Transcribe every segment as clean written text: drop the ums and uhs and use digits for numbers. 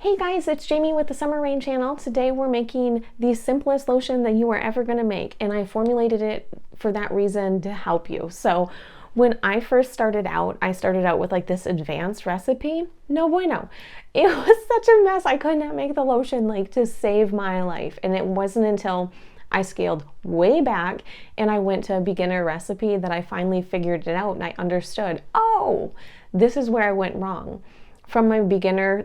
Hey guys, it's Jamie with the Summer Rain channel. Today we're making the simplest lotion that you are ever going to make, and I formulated it for that reason, to help you. So when I first started out, I started out with like this advanced recipe. No bueno. It was such a mess. I could not make the lotion like to save my life. And it wasn't until I scaled way back and I went to a beginner recipe that I finally figured it out and I understood, oh, this is where I went wrong. From my beginner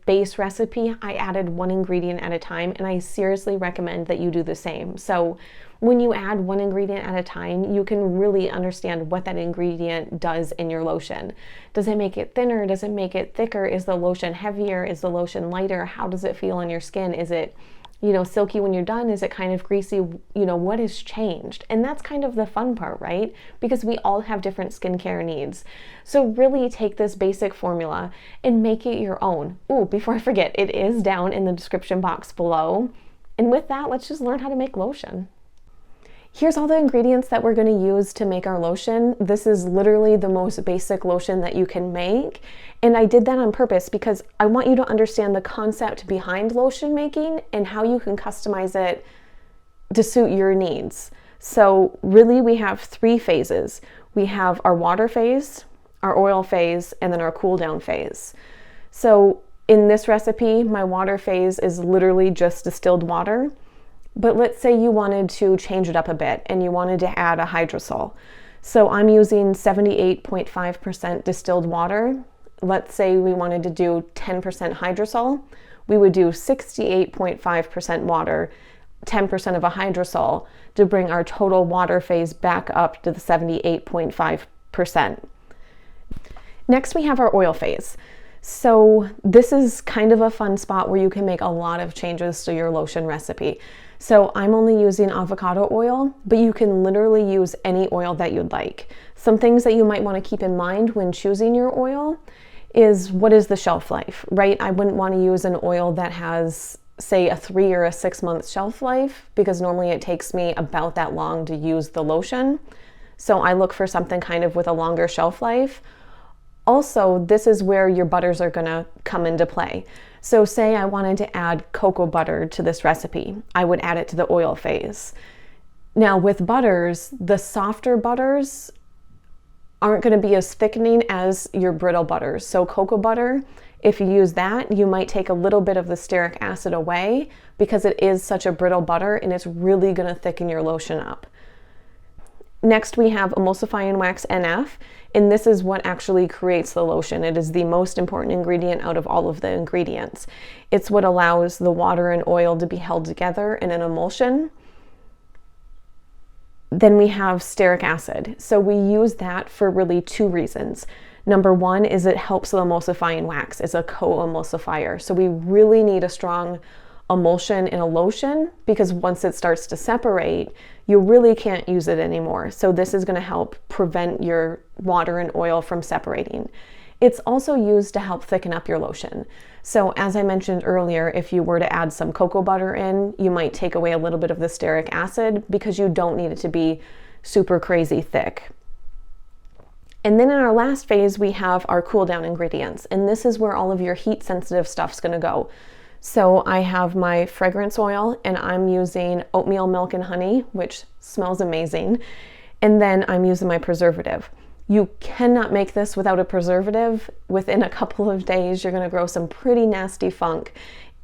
base recipe, I added one ingredient at a time, and I seriously recommend that you do the same. So when you add one ingredient at a time, you can really understand what that ingredient does in your lotion. Does it make it thinner? Does it make it thicker? Is the lotion heavier? Is the lotion lighter? How does it feel on your skin? Is it silky when you're done? Is it kind of greasy? What has changed? And that's kind of the fun part, right? Because we all have different skincare needs. So really take this basic formula and make it your own. Ooh, before I forget, it is down in the description box below. And with that, let's just learn how to make lotion. Here's all the ingredients that we're going to use to make our lotion. This is literally the most basic lotion that you can make. And I did that on purpose because I want you to understand the concept behind lotion making and how you can customize it to suit your needs. So really we have three phases. We have our water phase, our oil phase, and then our cool down phase. So in this recipe, my water phase is literally just distilled water. But let's say you wanted to change it up a bit and you wanted to add a hydrosol. So I'm using 78.5% distilled water. Let's say we wanted to do 10% hydrosol. We would do 68.5% water, 10% of a hydrosol to bring our total water phase back up to the 78.5%. Next, we have our oil phase. So this is kind of a fun spot where you can make a lot of changes to your lotion recipe. So I'm only using avocado oil, but you can literally use any oil that you'd like. Some things that you might want to keep in mind when choosing your oil is, what is the shelf life, right? I wouldn't want to use an oil that has, say, a 3 or a 6 month shelf life, because normally it takes me about that long to use the lotion. So I look for something kind of with a longer shelf life. Also, this is where your butters are going to come into play. So say I wanted to add cocoa butter to this recipe, I would add it to the oil phase. Now with butters, the softer butters aren't going to be as thickening as your brittle butters. So cocoa butter, if you use that, you might take a little bit of the stearic acid away because it is such a brittle butter and it's really going to thicken your lotion up. Next, we have emulsifying wax NF, and this is what actually creates the lotion. It is the most important ingredient out of all of the ingredients. It's what allows the water and oil to be held together in an emulsion. Then we have stearic acid. So we use that for really two reasons. Number one is it helps the emulsifying wax. It's a co-emulsifier. So we really need a strong emulsion in a lotion, because once it starts to separate, you really can't use it anymore. So this is going to help prevent your water and oil from separating. It's also used to help thicken up your lotion. So as I mentioned earlier, if you were to add some cocoa butter in, you might take away a little bit of the stearic acid because you don't need it to be super crazy thick. And then in our last phase, we have our cool down ingredients. And this is where all of your heat sensitive stuff's going to go. So I have my fragrance oil, and I'm using oatmeal milk and honey, which smells amazing. And then I'm using my preservative. You cannot make this without a preservative. Within a couple of days, you're going to grow some pretty nasty funk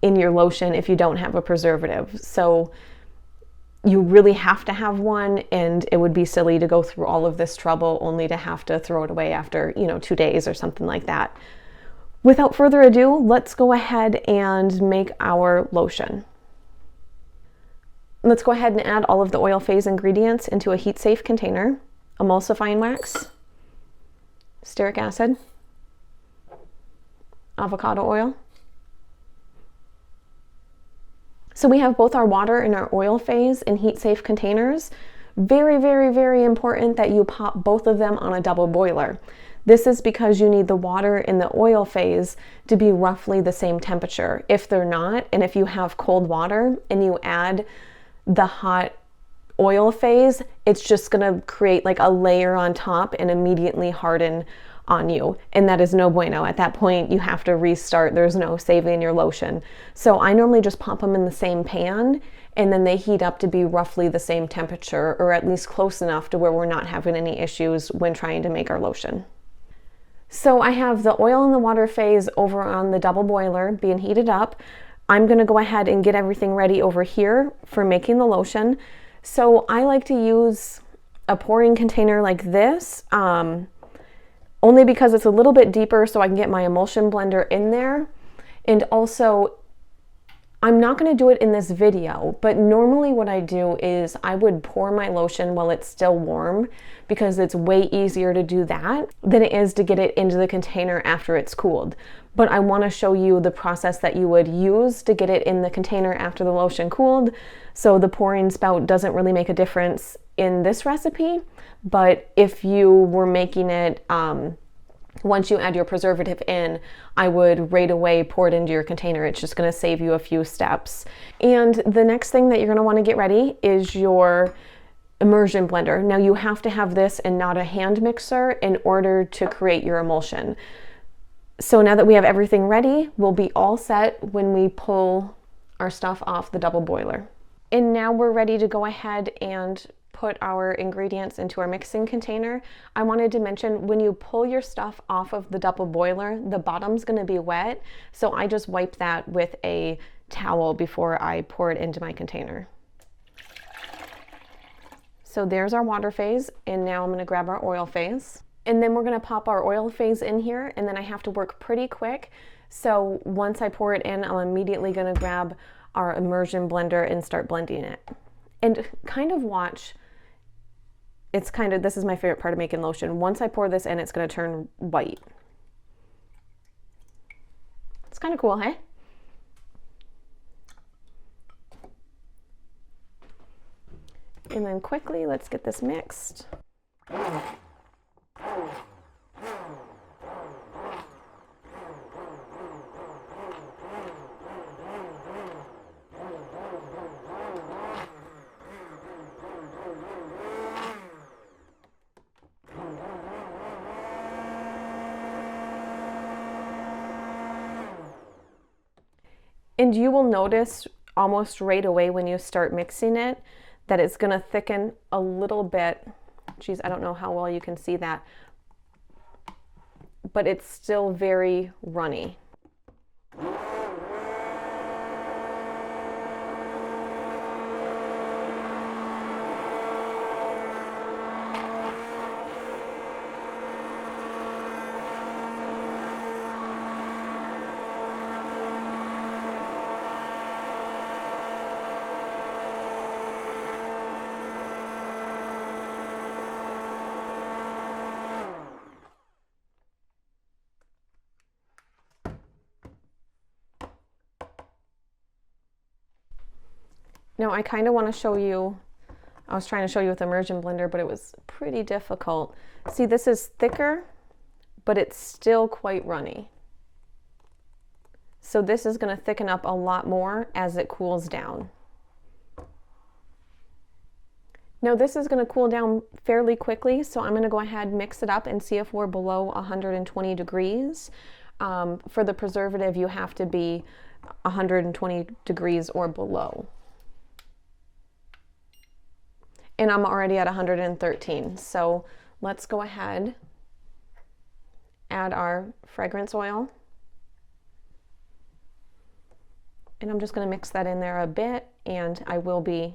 in your lotion if you don't have a preservative. So you really have to have one, and it would be silly to go through all of this trouble only to have to throw it away after, 2 days or something like that. Without further ado, let's go ahead and make our lotion. Let's go ahead and add all of the oil phase ingredients into a heat-safe container. Emulsifying wax, stearic acid, avocado oil. So we have both our water and our oil phase in heat-safe containers. Very, very, very important that you pop both of them on a double boiler. This is because you need the water in the oil phase to be roughly the same temperature. If they're not, and if you have cold water and you add the hot oil phase, it's just gonna create like a layer on top and immediately harden on you, and that is no bueno. At that point, you have to restart. There's no saving your lotion. So I normally just pop them in the same pan, and then they heat up to be roughly the same temperature, or at least close enough to where we're not having any issues when trying to make our lotion. So I have the oil and the water phase over on the double boiler being heated up. I'm gonna go ahead and get everything ready over here for making the lotion. So I like to use a pouring container like this, only because it's a little bit deeper so I can get my emulsion blender in there. And also, I'm not going to do it in this video, but normally what I do is I would pour my lotion while it's still warm, because it's way easier to do that than it is to get it into the container after it's cooled. But I want to show you the process that you would use to get it in the container after the lotion cooled. So the pouring spout doesn't really make a difference in this recipe, but if you were making it once you add your preservative in, I would right away pour it into your container. It's just going to save you a few steps. And the next thing that you're going to want to get ready is your immersion blender. Now you have to have this and not a hand mixer in order to create your emulsion. So now that we have everything ready, we'll be all set when we pull our stuff off the double boiler. And now we're ready to go ahead and put our ingredients into our mixing container. I wanted to mention, when you pull your stuff off of the double boiler, the bottom's going to be wet, so I just wipe that with a towel before I pour it into my container. So there's our water phase, and now I'm going to grab our oil phase. And then we're going to pop our oil phase in here, and then I have to work pretty quick. So once I pour it in, I'm immediately going to grab our immersion blender and start blending it. And kind of watch, this is my favorite part of making lotion. Once I pour this in, it's going to turn white. It's kind of cool, hey? And then quickly, let's get this mixed. And you will notice almost right away when you start mixing it that it's going to thicken a little bit. Geez, I don't know how well you can see that, but it's still very runny. Now I kind of want to show you, I was trying to show you with immersion blender, but it was pretty difficult. See, this is thicker, but it's still quite runny. So this is going to thicken up a lot more as it cools down. Now this is going to cool down fairly quickly, so I'm going to go ahead and mix it up and see if we're below 120 degrees. For the preservative, you have to be 120 degrees or below. And I'm already at 113. So let's go ahead, add our fragrance oil. And I'm just going to mix that in there a bit, and I will be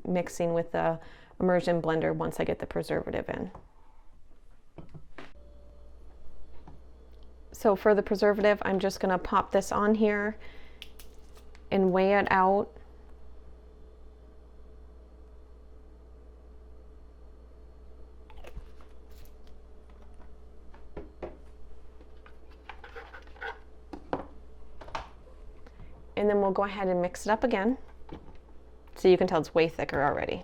mixing with the immersion blender once I get the preservative in. So for the preservative, I'm just going to pop this on here and weigh it out. And then we'll go ahead and mix it up again. So you can tell it's way thicker already.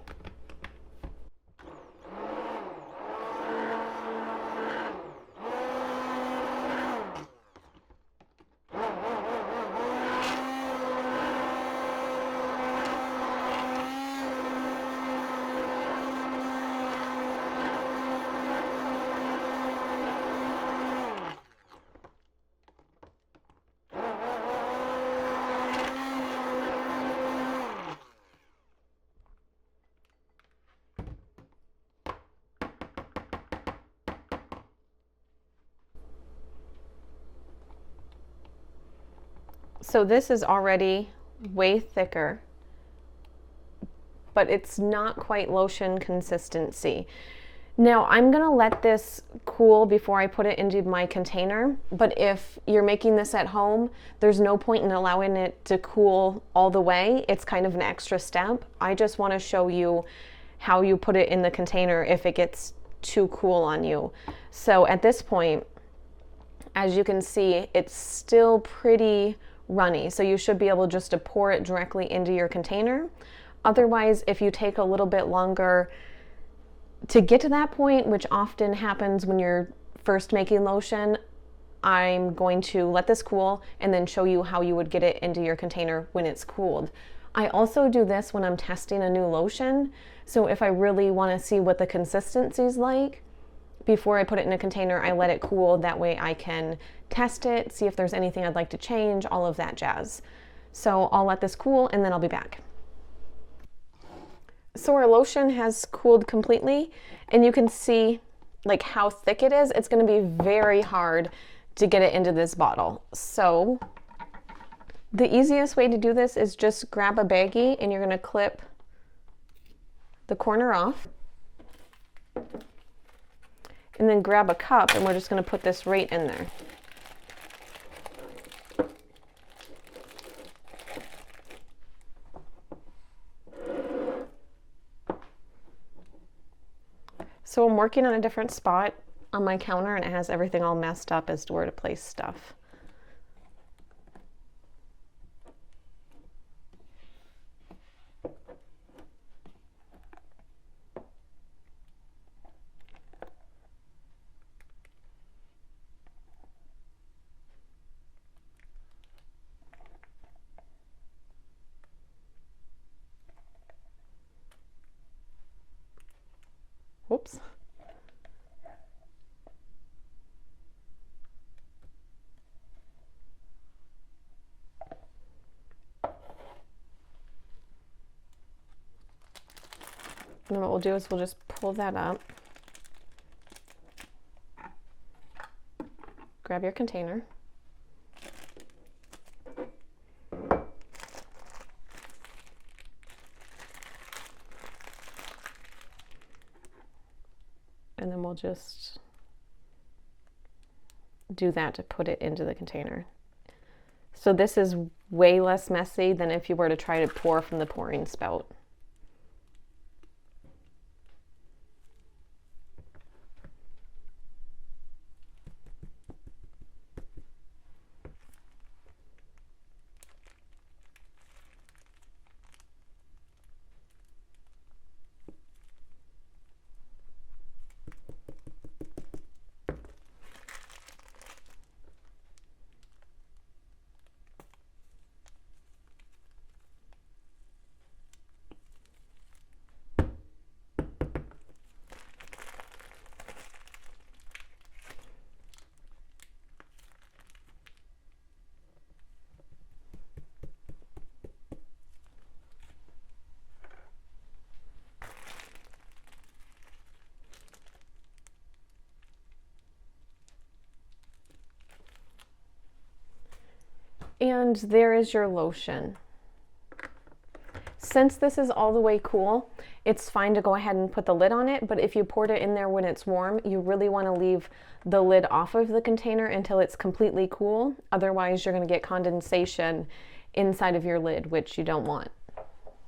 So this is already way thicker, but it's not quite lotion consistency. Now I'm gonna let this cool before I put it into my container, but if you're making this at home, there's no point in allowing it to cool all the way. It's kind of an extra step. I just wanna show you how you put it in the container if it gets too cool on you. So at this point, as you can see, it's still pretty runny, so you should be able just to pour it directly into your container. Otherwise, if you take a little bit longer to get to that point, which often happens when you're first making lotion, I'm going to let this cool and then show you how you would get it into your container when it's cooled. I also do this when I'm testing a new lotion. So if I really want to see what the consistency is like, before I put it in a container, I let it cool. That way I can test it, see if there's anything I'd like to change, all of that jazz. So I'll let this cool and then I'll be back. So our lotion has cooled completely, and you can see like how thick it is. It's going to be very hard to get it into this bottle. So the easiest way to do this is just grab a baggie and you're going to clip the corner off. And then grab a cup and we're just going to put this right in there. So I'm working on a different spot on my counter and it has everything all messed up as to where to place stuff. Whoops. And what we'll do is we'll just pull that up. Grab your container. And then we'll just do that to put it into the container. So this is way less messy than if you were to try to pour from the pouring spout. And there is your lotion. Since this is all the way cool, it's fine to go ahead and put the lid on it, but if you poured it in there when it's warm, you really want to leave the lid off of the container until it's completely cool. Otherwise, you're going to get condensation inside of your lid, which you don't want.